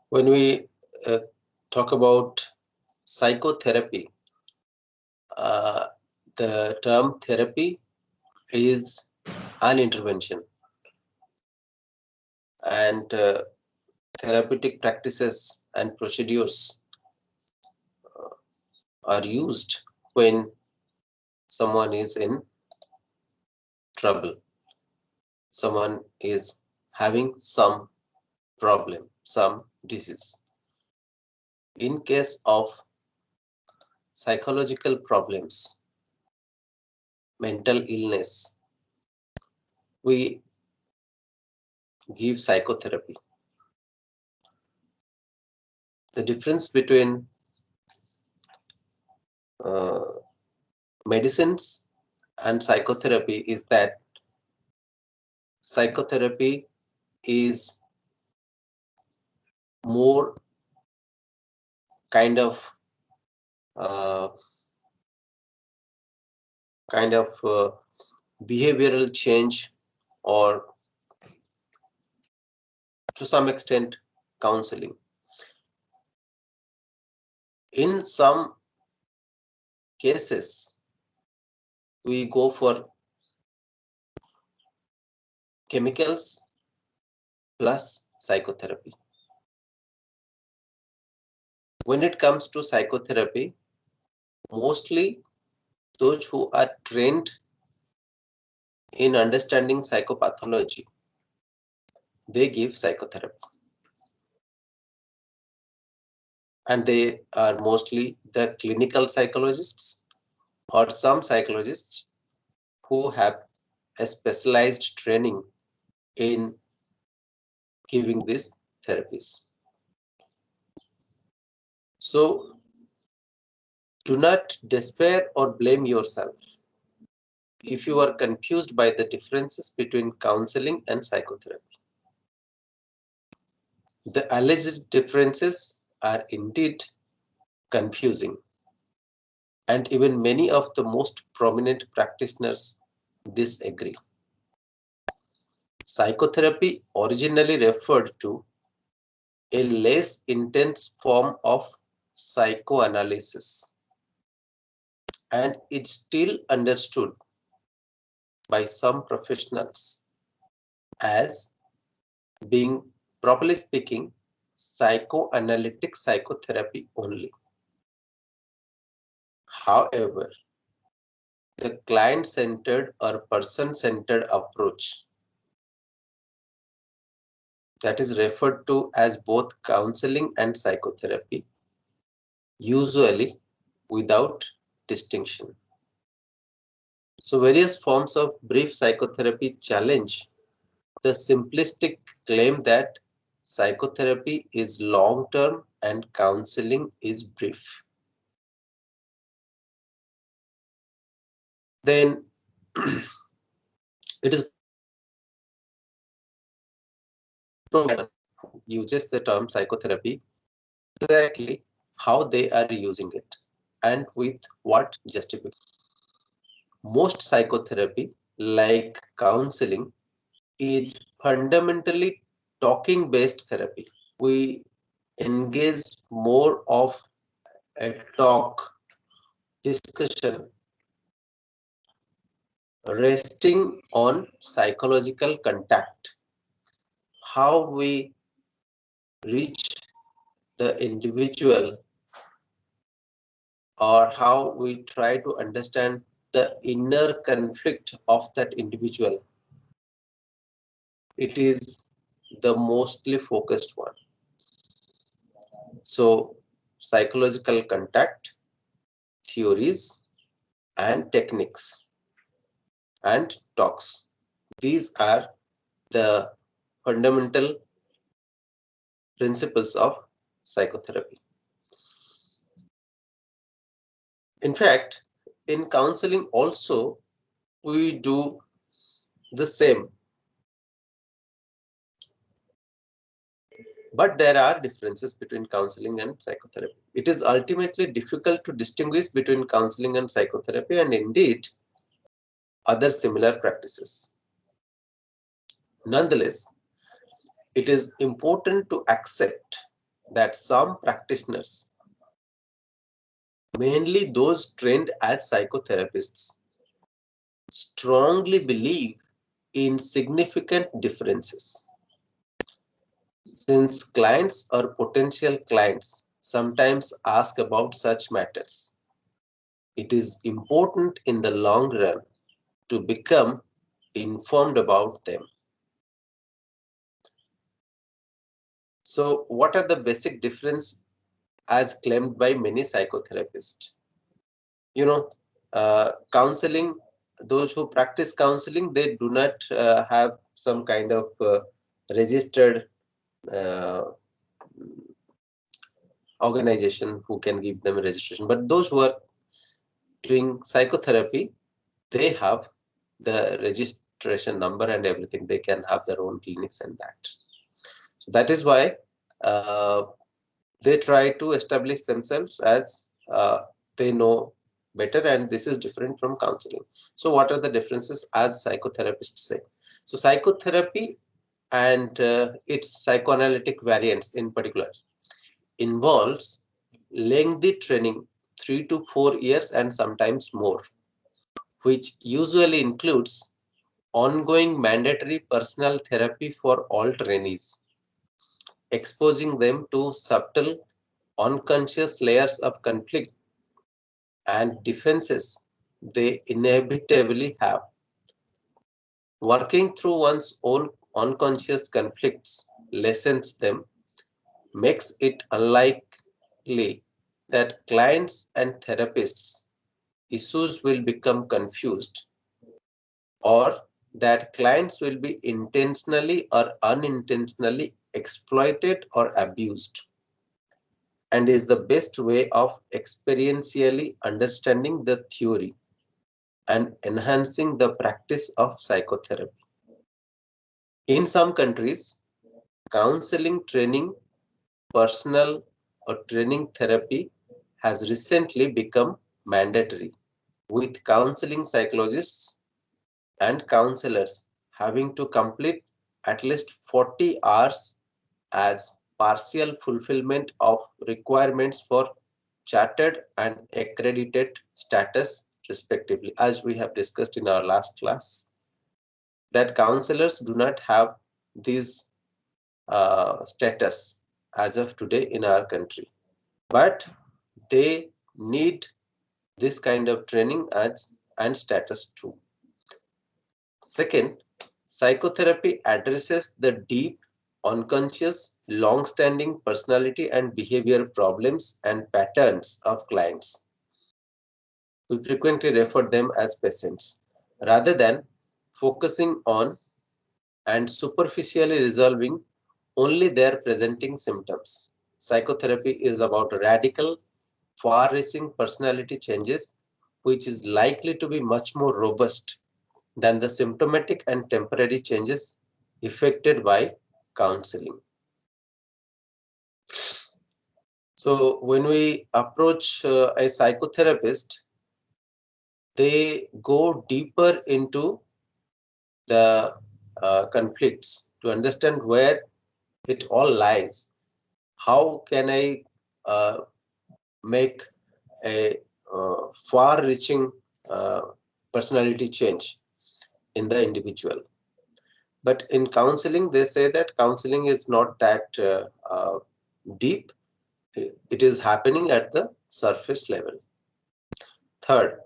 When we uh, talk about psychotherapy, uh, the term therapy is an intervention, and therapeutic practices and procedures are used when someone is in trouble, someone is having some problem, some disease. In case of psychological problems, mental illness, we give psychotherapy. The difference between uh, medicines and psychotherapy is that psychotherapy is more kind of uh, kind of behavioral change, or to some extent counseling. In some cases we go for chemicals plus psychotherapy. When it comes to psychotherapy, mostly those who are trained in understanding psychopathology, they give psychotherapy, and they are mostly the clinical psychologists or some psychologists who have a specialized training in giving these therapies. So do not despair or blame yourself if you are confused by the differences between counseling and psychotherapy. The alleged differences are indeed confusing, and even many of the most prominent practitioners disagree. Psychotherapy originally referred to a less intense form of psychoanalysis, and it's still understood by some professionals as being, properly speaking, psychoanalytic psychotherapy only. However, the client-centered or person-centered approach, that is referred to as both counseling and psychotherapy, usually without distinction. So various forms of brief psychotherapy challenge the simplistic claim that psychotherapy is long-term and counseling is brief. Then it is uses the term psychotherapy exactly how they are using it and with what justification. Most psychotherapy, like counseling, is fundamentally talking based therapy. We engage more of a talk discussion resting on psychological contact, how we reach the individual, or how we try to understand the inner conflict of that individual. It is the mostly focused one. So psychological contact, theories and techniques and talks, these are the fundamental principles of psychotherapy. In fact, in counseling also we do the same, but there are differences between counseling and psychotherapy. It is ultimately difficult to distinguish between counseling and psychotherapy, and indeed other similar practices. Nonetheless, it is important to accept that some practitioners, mainly those trained as psychotherapists, strongly believe in significant differences. Since clients or potential clients sometimes ask about such matters, it is important in the long run to become informed about them. So, what are the basic difference as claimed by many psychotherapists? You know, counseling, those who practice counseling, they do not have some kind of registered uh, organization who can give them a registration. But those who are doing psychotherapy, they have the registration number and everything. They can have their own clinics and that. So that is why uh, they try to establish themselves as they know better, and this is different from counseling. So what are the differences as psychotherapists say? So psychotherapy and its psychoanalytic variants in particular involves lengthy training, 3 to 4 years and sometimes more, which usually includes ongoing mandatory personal therapy for all trainees, exposing them to subtle, unconscious layers of conflict and defenses they inevitably have. Working through one's own unconscious conflicts lessens them, makes it unlikely that clients and therapists' issues will become confused, or that clients will be intentionally or unintentionally exploited or abused, and is the best way of experientially understanding the theory and enhancing the practice of psychotherapy. In some countries, counseling training, personal or training therapy has recently become mandatory, with counseling psychologists and counselors having to complete at least 40 hours as partial fulfillment of requirements for chartered and accredited status respectively, as we have discussed in our last class, that counselors do not have this status as of today in our country, but they need this kind of training as and status too. Second, psychotherapy addresses the deep, unconscious, long-standing personality and behavior problems and patterns of clients. We frequently refer them as patients, rather than focusing on and superficially resolving only their presenting symptoms. Psychotherapy is about radical, far-reaching personality changes, which is likely to be much more robust than the symptomatic and temporary changes effected by counseling. So when we approach a psychotherapist, they go deeper into the conflicts to understand where it all lies. How can I uh, make a far-reaching uh, personality change in the individual? But in counseling, they say that counseling is not that deep. It is happening at the surface level. Third,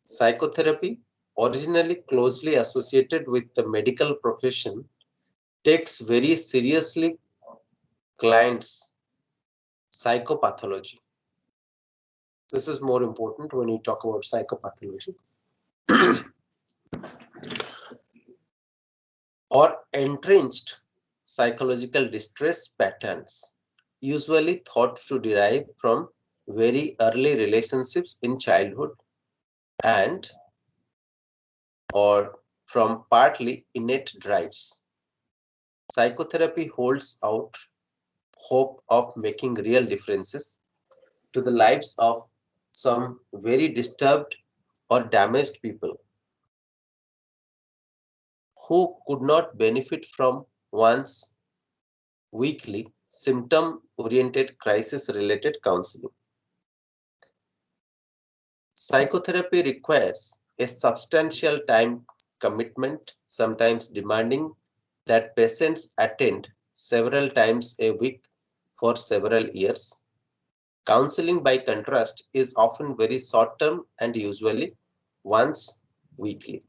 psychotherapy, originally closely associated with the medical profession, takes very seriously clients' psychopathology. This is more important when you talk about psychopathology or entrenched psychological distress patterns, usually thought to derive from very early relationships in childhood and or from partly innate drives. Psychotherapy holds out hope of making real differences to the lives of some very disturbed or damaged people who could not benefit from one's weekly symptom-oriented crisis-related counseling. Psychotherapy requires a substantial time commitment, sometimes demanding that patients attend several times a week for several years. Counseling, by contrast, is often very short-term and usually once weekly.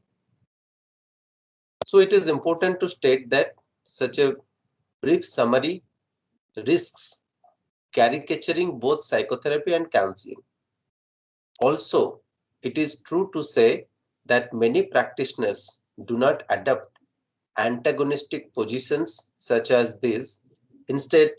So it is important to state that such a brief summary risks caricaturing both psychotherapy and counseling. Also, it is true to say that many practitioners do not adopt antagonistic positions such as this, instead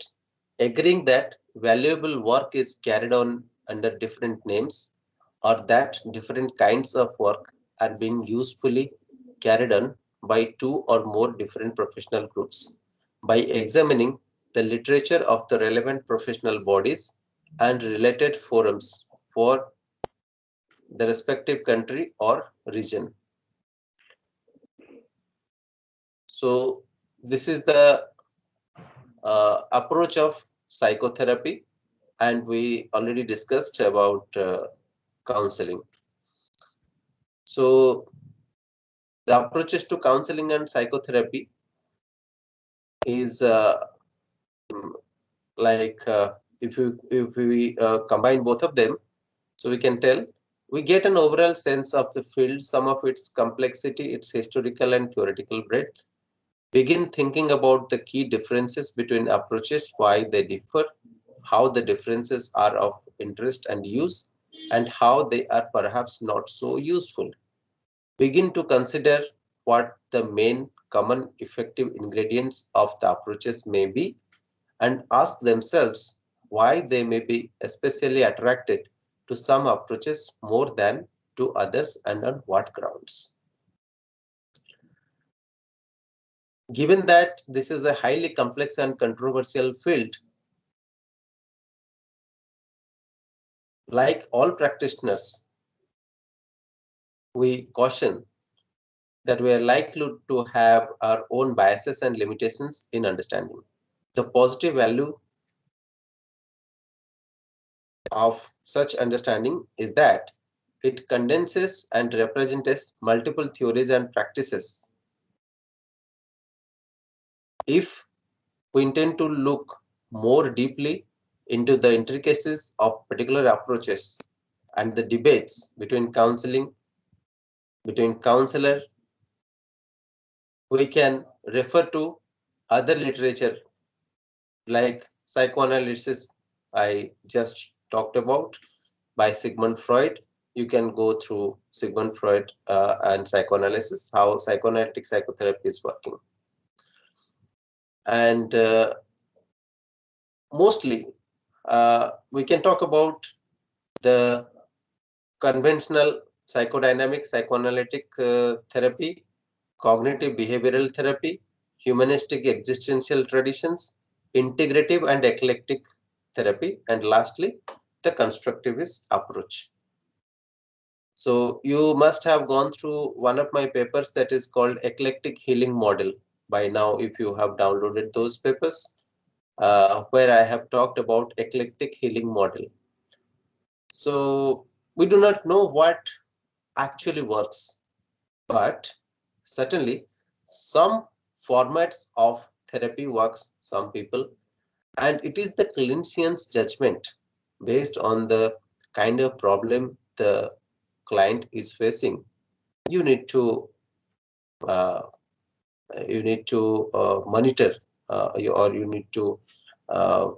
agreeing that valuable work is carried on under different names or that different kinds of work are being usefully carried on by two or more different professional groups by examining the literature of the relevant professional bodies and related forums for the respective country or region. So this is the approach of psychotherapy, and we already discussed about counseling. So the approaches to counseling and psychotherapy is like if we combine both of them, so we can tell we get an overall sense of the field, some of its complexity, its historical and theoretical breadth. Begin thinking about the key differences between approaches, why they differ, how the differences are of interest and use, and how they are perhaps not so useful. Begin to consider what the main common effective ingredients of the approaches may be and ask themselves why they may be especially attracted to some approaches more than to others and on what grounds. Given that this is a highly complex and controversial field, like all practitioners, we caution that we are likely to have our own biases and limitations in understanding. The positive value of such understanding is that it condenses and represents multiple theories and practices. If we intend to look more deeply into the intricacies of particular approaches and the debates between counselor, we can refer to other literature like psychoanalysis I just talked about by Sigmund Freud. You can go through Sigmund Freud and psychoanalysis, how psychoanalytic psychotherapy is working. And mostly, we can talk about the conventional psychodynamic psychoanalytic therapy, cognitive behavioral therapy, humanistic existential traditions, integrative and eclectic therapy, and lastly, the constructivist approach. So you must have gone through one of my papers that is called Eclectic Healing Model by now if you have downloaded those papers, where I have talked about eclectic healing model. So we do not know what actually works, but certainly some formats of therapy works some people, and it is the clinician's judgment based on the kind of problem the client is facing. You need to uh, monitor or you need to uh,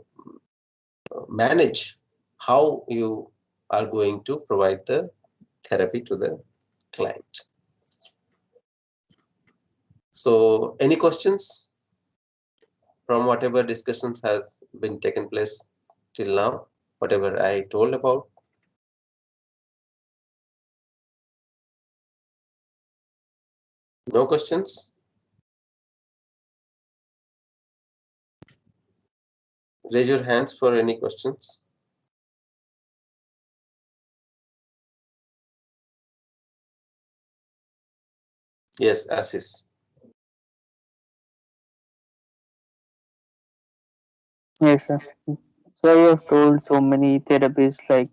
manage how you are going to provide the therapy to the client. So any questions from whatever discussions has been taken place till now, whatever I told about? No questions? Raise your hands for any questions. Yes, Assis. Yes, sir. So you have told so many therapies like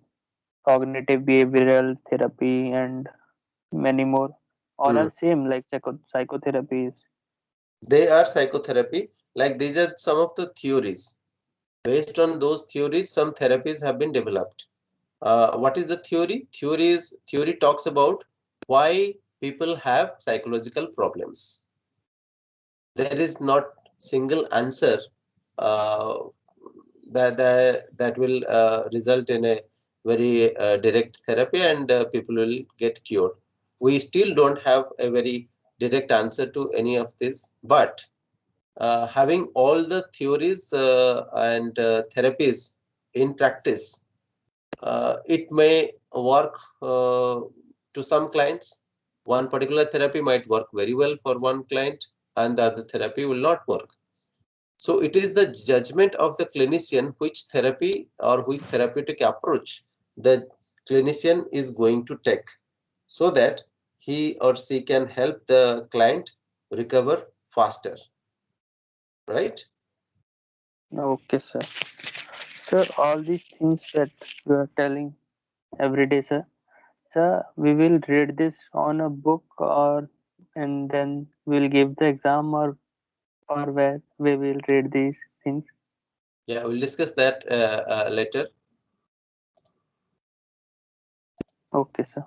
cognitive behavioral therapy and many more. All Hmm. are same like psychotherapies. They are psychotherapy. Like these are some of the theories. Based on those theories, some therapies have been developed. What is the theory? Theory talks about why people have psychological problems. There is not single answer uh, that will result in a very direct therapy and people will get cured. We still don't have a very direct answer to any of this, but having all the theories and therapies in practice, it may work to some clients. One particular therapy might work very well for one client, and the other therapy will not work. So it is the judgment of the clinician which therapy or which therapeutic approach the clinician is going to take, so that he or she can help the client recover faster, right? Okay, sir. Sir, all these things that you are telling every day, sir. Sir, we will read this on a book or and then we'll give the exam or where we will read these things. Yeah, we'll discuss that later. Okay, sir.